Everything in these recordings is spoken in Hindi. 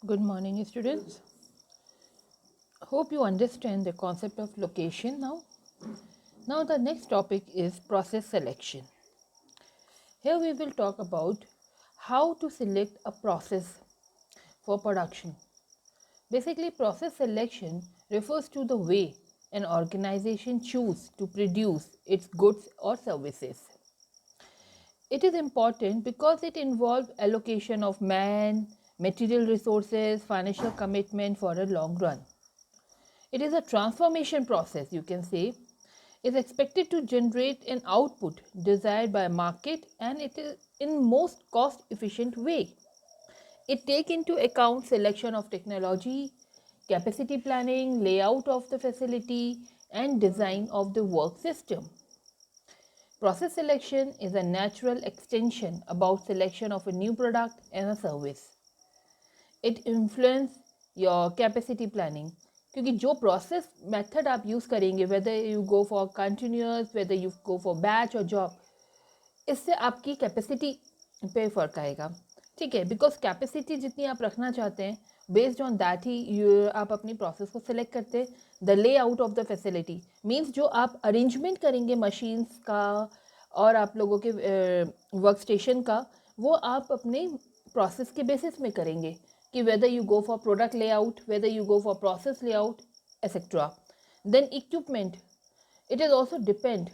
Good morning, students. Hope you understand the concept of location now. Now, the next topic is process selection. Here we will talk about how to select a process for production. Basically, process selection refers to the way an organization chooses to produce its goods or services. It is important because it involves allocation of man, material resources, financial commitment for a long run. It is a transformation process, you can say, is expected to generate an output desired by market, and it is in most cost efficient way. It take into account selection of technology, capacity planning, layout of the facility, and design of the work system. Process selection is a natural extension about selection of a new product and a service. It influence your capacity planning, क्योंकि जो प्रोसेस मेथड आप यूज़ करेंगे, weather you go for continuous, weather you go for batch और जॉब, इससे आपकी कैपेसिटी पे फ़र्क आएगा. ठीक है, बिकॉज कैपेसिटी जितनी आप रखना चाहते हैं, बेस्ड ऑन दैट ही आप अपनी प्रोसेस को सिलेक्ट करते हैं. द ले out of the facility means जो आप अरेंजमेंट करेंगे मशीन्स का और आप लोगों के वर्क स्टेशन का, वो आप अपने प्रोसेस के बेसिस में करेंगे कि whether you go for product layout, whether you go for process layout, etc. Then equipment, it is also depend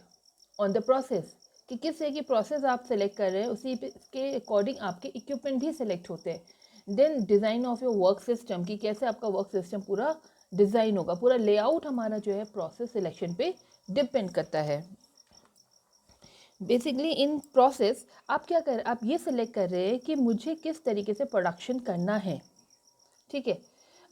on the process कि किस तरह की प्रोसेस आप सेलेक्ट कर रहे हैं, उसी के अकॉर्डिंग आपके इक्विपमेंट भी सेलेक्ट होते हैं. Then design of your work system कि कैसे आपका वर्क सिस्टम पूरा डिज़ाइन होगा, पूरा लेआउट हमारा जो है प्रोसेस सिलेक्शन पे डिपेंड करता है. बेसिकली इन प्रोसेस आप क्या कर, आप ये सिलेक्ट कर रहे हैं कि मुझे किस तरीके से प्रोडक्शन करना है. ठीक है,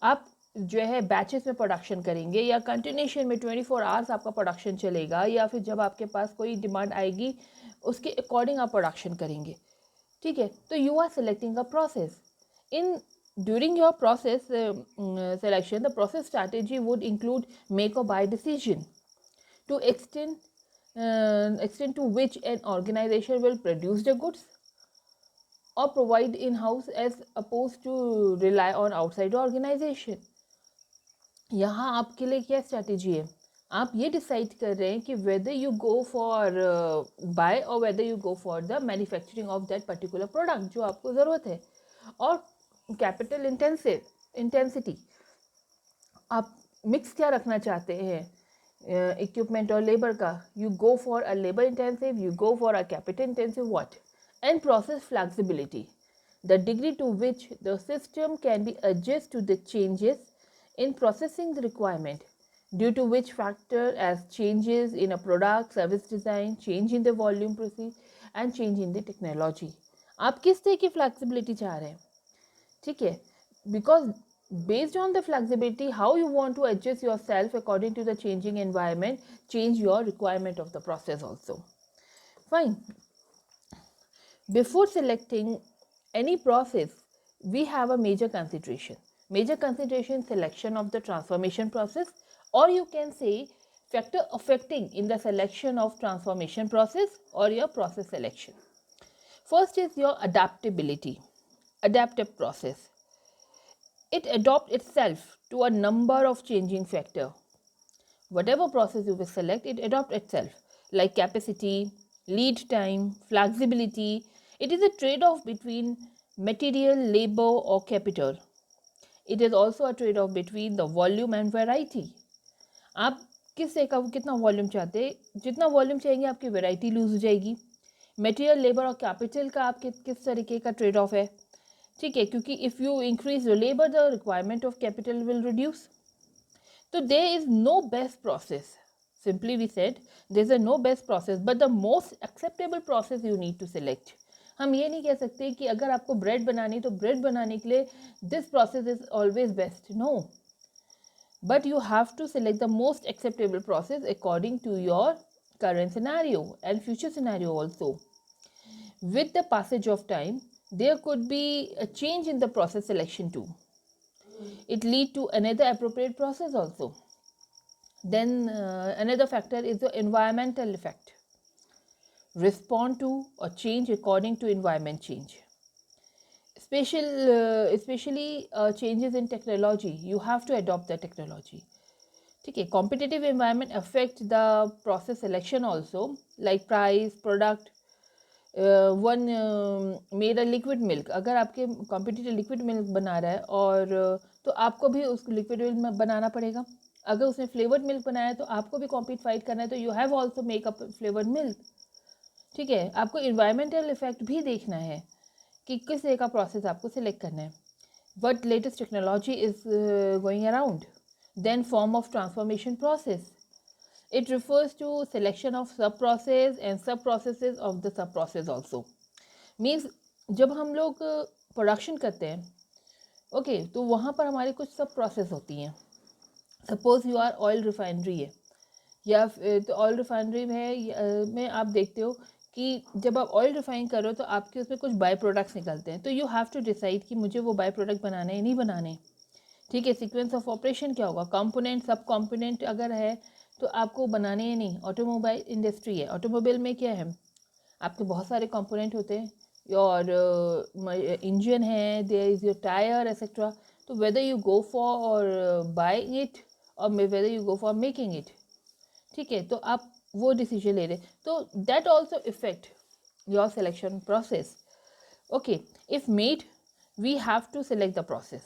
आप जो है बैचेस में प्रोडक्शन करेंगे या कंटिन्यूशन में 24 आवर्स आपका प्रोडक्शन चलेगा, या फिर जब आपके पास कोई डिमांड आएगी उसके अकॉर्डिंग आप प्रोडक्शन करेंगे. ठीक है, तो you are selecting a process. In during your process selection, the process strategy would include make or buy decision to extent to which an organization will produce the goods or provide in-house as opposed to rely on outside organization. यहाँ आपके लिए क्या स्ट्रैटेजी है, आप ये डिसाइड कर रहे हैं कि whether you go for buy or whether you go for the manufacturing of that particular product जो आपको ज़रूरत है. और कैपिटल इंटेंसिटी आप मिक्स क्या रखना चाहते हैं इक्विपमेंट और लेबर का. You go for a labour intensive, you go for a capital intensive what. And process flexibility, the degree to which the system can be adjusted to the changes in processing the requirement, due to which factor as changes in a product, service design, change in the volume process and change in the technology. आप किस तरह की फ्लैक्सिबिलिटी चाह रहे हैं. ठीक है, because based on the flexibility how you want to adjust yourself according to the changing environment, change your requirement of the process also. Fine. Before selecting any process, we have a major consideration. Major consideration selection of the transformation process, or you can say factor affecting in the selection of transformation process or your process selection. First is your adaptability, adaptive process. It adapts itself to a number of changing factors. Whatever process you will select, it adapts itself, like capacity, lead time, flexibility. It is a trade-off between material, labor or capital. It is also a trade-off between the volume and variety. आप किस तरह का कितना वॉल्यूम चाहते हैं, जितना वॉल्यूम चाहेंगे आपकी वैरायटी लूज हो जाएगी. मटेरियल, लेबर और कैपिटल का आप किस तरीके का ट्रेड ऑफ है. ठीक है, क्योंकि if you increase your labour the requirement of capital will reduce. So there is no best process. Simply we said there is a no best process, but the most acceptable process you need to select. हम ये नहीं कह सकते कि अगर आपको ब्रेड बनानी तो ब्रेड बनाने के लिए this process is always best. No, but you have to select the most acceptable process according to your current scenario and future scenario also. With the passage of time, there could be a change in the process selection too. It lead to another appropriate process also. Then another factor is the environmental effect. Respond to or change according to environment change. especially changes in technology, you have to adopt the technology. ठीक है, competitive environment affect the process selection also, like price, product. One made a liquid milk, अगर आपके कॉम्पिटिटर लिक्विड मिल्क बना रहा है और तो आपको भी उस लिक्विड मिल्क बनाना पड़ेगा. अगर उसने फ्लेवर्ड मिल्क बनाया है तो आपको भी कॉम्पीट फाइट करना है, तो you have also make up flavoured milk. ठीक है, आपको इन्वायरमेंटल इफेक्ट भी देखना है कि किस तरह का प्रोसेस आपको सिलेक्ट करना है. What latest technology is going around? Then form of transformation process. It refers to selection of sub-process and sub-processes of the sub-process also. Means जब हम लोग प्रोडक्शन करते हैं, ओके, तो वहाँ पर हमारी कुछ सब प्रोसेस होती हैं. Suppose you are oil refinery है, या तो ऑयल रिफाइनरी में आप देखते हो कि जब आप ऑयल रिफाइन करो तो आपके उसमें कुछ बाय प्रोडक्ट्स निकलते हैं, तो यू हैव टू डिसाइड कि मुझे वो बाय प्रोडक्ट बनाने हैं नहीं बनाने. ठीक है, सीक्वेंस ऑफ ऑपरेशन क्या होगा, कंपोनेंट सब कंपोनेंट अगर है तो आपको बनाने हैं नहीं. ऑटोमोबाइल इंडस्ट्री है, ऑटोमोबाइल में क्या है, आपके बहुत सारे कंपोनेंट होते हैं, और इंजन है, there is your tyre etcetera. तो whether you go for buying it और whether you go for making it. ठीक है, तो आप वो डिसीजन ले रहे, तो that also effect your selection process. Okay, if made we have to select the process.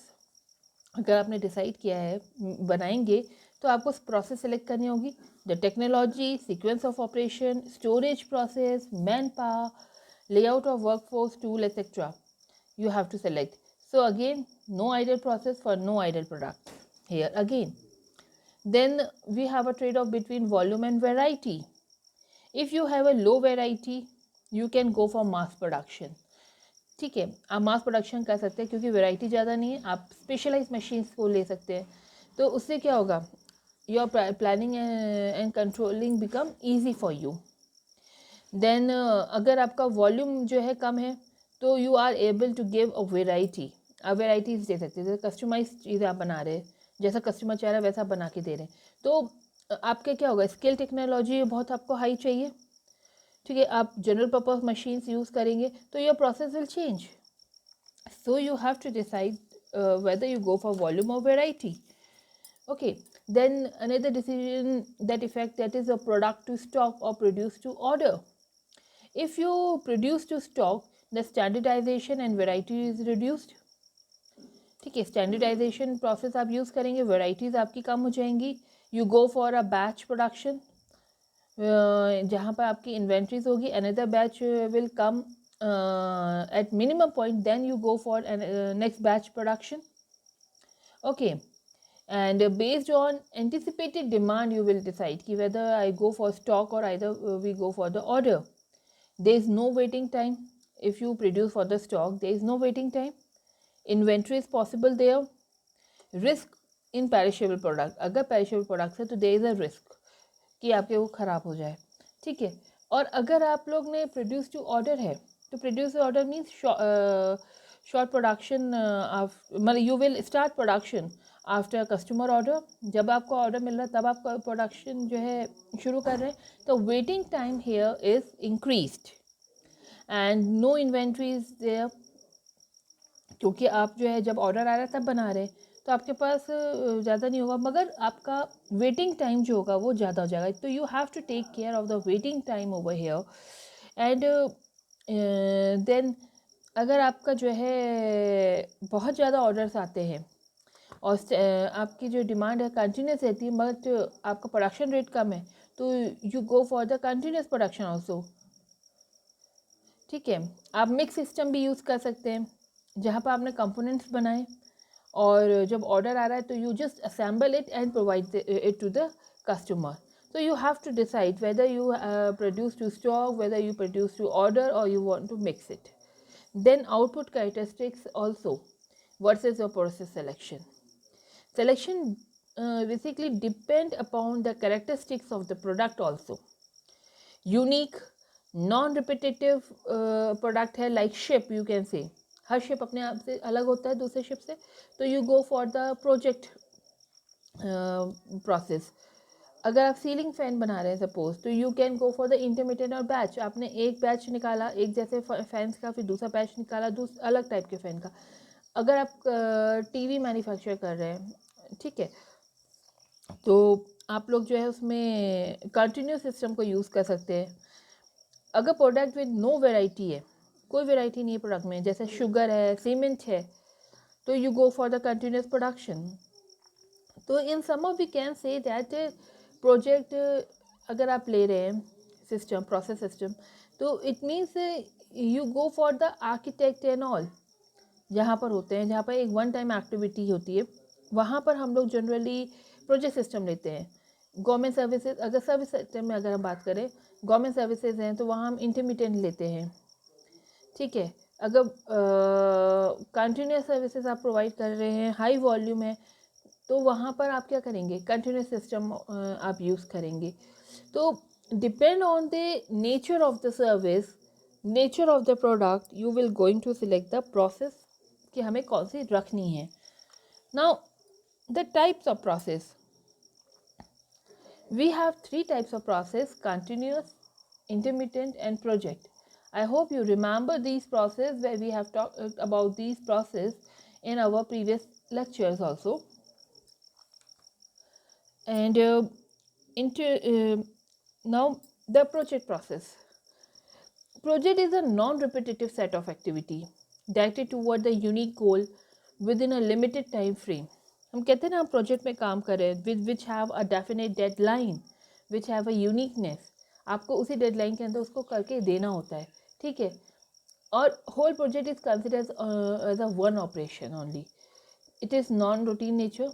अगर आपने डिसाइड किया है बनाएंगे तो आपको प्रोसेस सेलेक्ट करनी होगी. The technology, sequence of operation, storage process, man power, layout of workforce, tool, etc. You have to select. So again, no ideal process for no ideal product. Here again. Then we have a trade-off between volume and variety. If you have a low variety, you can go for mass production. ठीक है, आप मास प्रोडक्शन कर सकते हैं क्योंकि वैरायटी ज़्यादा नहीं है, आप स्पेशलाइज मशीन्स को ले सकते हैं. तो उससे क्या होगा, your planning and controlling become easy for you. Then अगर आपका वॉल्यूम जो है कम है तो you are able to give a variety. आप वेराइटीज़ दे सकते हैं, जैसे कस्टमाइज चीज़ें आप बना रहे हैं, जैसा कस्टमर चाह रहा है वैसा बना के दे रहे हैं. तो आपके क्या होगा, स्किल टेक्नोलॉजी बहुत आपको हाई चाहिए. ठीक है, आप जनरल पर्पस मशीन्स यूज़ करेंगे तो your process will change. So you have to decide whether you go for volume or variety. Okay, then another decision that affect, that is a product to stock or produce to order. If you produce to stock, the standardization and variety is reduced. ठीक है, स्टैंडर्डाइजेशन प्रोसेस आप यूज़ करेंगे, वेराइटीज़ आपकी कम हो जाएंगी. You go for a batch production, जहाँ पर आपकी इन्वेंट्रीज होगी. Another batch will come at minimum point, then you go for next batch production. Okay, and based on anticipated demand you will decide ki whether I go for stock or either we go for the order. There is no waiting time. If you produce for the stock, there is no waiting time. Inventory is possible there. Risk in perishable product, अगर perishable products है तो there is a risk कि आपके वो ख़राब हो जाए. ठीक है, और अगर आप लोग ने प्रोड्यूस टू ऑर्डर है तो produce to order means short production, मतलब you will start production after customer order. जब आपको ऑर्डर मिल रहा है तब आप प्रोडक्शन जो है शुरू कर रहे हैं, तो waiting time here is increased and no inventories there. क्योंकि आप जो है जब ऑर्डर आ रहा है तब बना रहे हैं तो आपके पास ज़्यादा नहीं होगा, मगर आपका वेटिंग टाइम जो होगा वो ज़्यादा हो जाएगा. तो you have to take care of the waiting time over here. And then अगर आपका जो है बहुत ज़्यादा ऑर्डर्स आते हैं और आपकी जो डिमांड है कंटिन्यूस रहती है, बट आपका प्रोडक्शन रेट कम है, तो you go for the continuous production also. ठीक है, आप मिक्स सिस्टम भी यूज़ कर सकते हैं जहाँ पर आपने कंपोनेंट्स बनाए और जब ऑर्डर आ रहा है तो you just assemble it and provide it to the customer. So you have to decide whether you produce to stock, whether you produce to order, or you want to mix it. Then output characteristics also versus your process selection. Selection basically depend upon the characteristics of the product also. Unique, non-repetitive product है like ship, you can say. Her ship अपने आप से अलग होता है दूसरे शिप से, तो you go for the project process. अगर आप सीलिंग फैन बना रहे हैं सपोज, तो you can go for the intermediate और बैच। आपने एक बैच निकाला एक जैसे फैंस का, फिर दूसरा बैच निकाला अलग टाइप के फ़ैन का। अगर आप टीवी मैन्युफैक्चर कर रहे हैं, ठीक है, तो आप लोग जो है उसमें कंटिन्यूस सिस्टम को यूज़ कर सकते हैं। अगर प्रोडक्ट विद नो वेराइटी है, कोई वेराइटी नहीं है प्रोडक्ट में, जैसे शुगर है, सीमेंट है, तो you go for the continuous production. तो in sum we can say that project अगर आप ले रहे हैं सिस्टम, प्रोसेस सिस्टम, तो it means you go for the architect and all. जहाँ पर होते हैं, जहाँ पर एक वन टाइम एक्टिविटी होती है, वहाँ पर हम लोग जनरली प्रोजेक्ट सिस्टम लेते हैं। गवर्नमेंट सर्विसेज, अगर सर्विस सिस्टम में अगर हम बात करें, गवर्नमेंट सर्विसेज हैं तो वहाँ हम इंटरमीडिएट लेते हैं, ठीक है। अगर कंटिन्यूस सर्विसेज आप प्रोवाइड कर रहे हैं, हाई वॉल्यूम है, तो वहाँ पर आप क्या करेंगे, कंटिन्यूस सिस्टम आप यूज़ करेंगे। तो depend on the nature of the service, nature of the product, you will going to select the process कि हमें कौन सी रखनी है। Now the types of process, we have three types of process: continuous, intermittent and project. I hope you remember these process, where we have talked about these process in our previous lectures also. And now the project process. Project is a non-repetitive set of activity directed toward the unique goal within a limited time frame. हम कहते हैं ना, हम प्रोजेक्ट में काम कर रहे हैं with which have a definite deadline, which have a uniqueness. आपको उसी डेडलाइन के अंदर उसको करके देना होता है, ठीक है। और whole project is considered as a one operation only. It is non routine nature.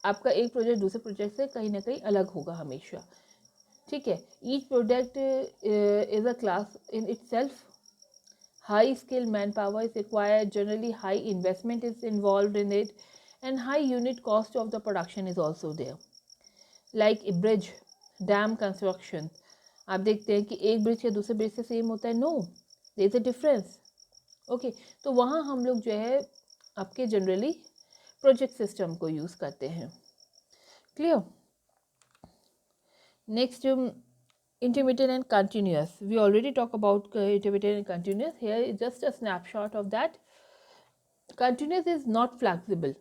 आपका एक प्रोजेक्ट दूसरे प्रोजेक्ट से कहीं ना कहीं अलग होगा हमेशा, ठीक है। Each project is a class in it self. High skilled manpower is required, generally high investment is involved in it, and high unit cost of the production is also there. Like a bridge, dam construction, आप देखते हैं कि एक ब्रिज या दूसरे ब्रिज से सेम होता है? No, there is a difference. Okay, तो वहाँ हम लोग जो है आपके जनरली प्रोजेक्ट सिस्टम को यूज़ करते हैं। Clear? Next, intermittent and continuous. We already talked about intermittent and continuous. Here is just a snapshot of that. Continuous is not flexible,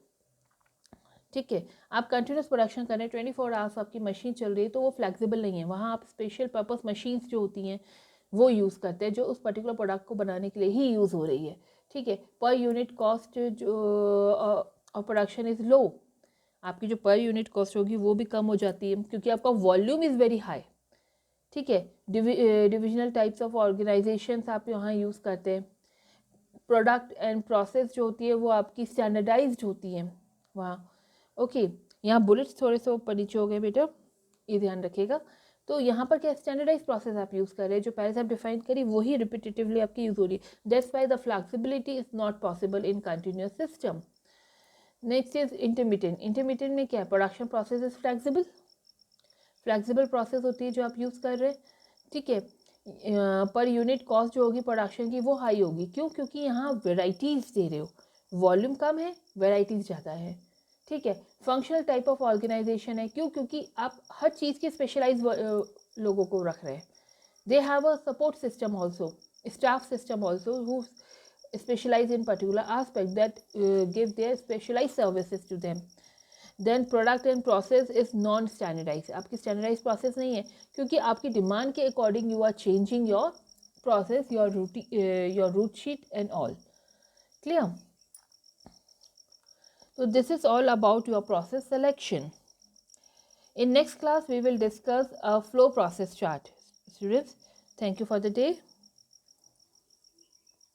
ठीक है। आप कंटिन्यूस प्रोडक्शन कर रहे हैं, 24 आवर्स आपकी मशीन चल रही है, तो वो फ्लैक्सिबल नहीं है। वहाँ आप स्पेशल पर्पस मशीन्स जो होती हैं वो यूज़ करते हैं, जो उस पर्टिकुलर प्रोडक्ट को बनाने के लिए ही यूज़ हो रही है, ठीक है। पर यूनिट कॉस्ट जो ऑफ प्रोडक्शन इज़ लो, आपकी जो पर यूनिट कॉस्ट होगी वो भी कम हो जाती है, क्योंकि आपका वॉल्यूम इज़ वेरी हाई, ठीक है। डिविजनल टाइप्स ऑफ ऑर्गेनाइजेशंस आप यहाँ यूज़ करते हैं। प्रोडक्ट एंड प्रोसेस जो होती है वो आपकी स्टैंडर्डाइज्ड होती हैं वहाँ। ओके, यहाँ बुलेट्स थोड़े से ऊपर नीचे हो गए बेटा, ये ध्यान रखिएगा। तो यहाँ पर क्या स्टैंडर्डाइज प्रोसेस आप यूज़ कर रहे हैं, जो पहले से आप डिफाइन करी वही रिपीटेटिवली आपकी यूज़ हो रही है। That's why the flexibility is not possible in continuous system. Next is intermediate. Intermediate में क्या है, production process is flexible, flexible process होती है जो आप यूज़ कर रहे हैं, ठीक है। पर यूनिट कॉस्ट जो होगी प्रोडक्शन की वो हाई होगी। क्यों? क्योंकि यहाँ वेराइटीज़ दे रहे हो, वॉल्यूम कम है, वेराइटीज़ ज़्यादा है, ठीक है। फंक्शनल टाइप ऑफ ऑर्गेनाइजेशन है। क्यों? क्योंकि आप हर चीज़ के स्पेशलाइज लोगों को रख रहे हैं। They have a support system also, staff system also, who specialise in particular aspect that give their specialise services to them. Then product and process is non standardise. आपकी स्टैंडर्डाइज प्रोसेस नहीं है, क्योंकि आपकी डिमांड के according you are changing your process, your route sheet and all. Clear? So this is all about your process selection. In next class, we will discuss a flow process chart. Students, thank you for the day.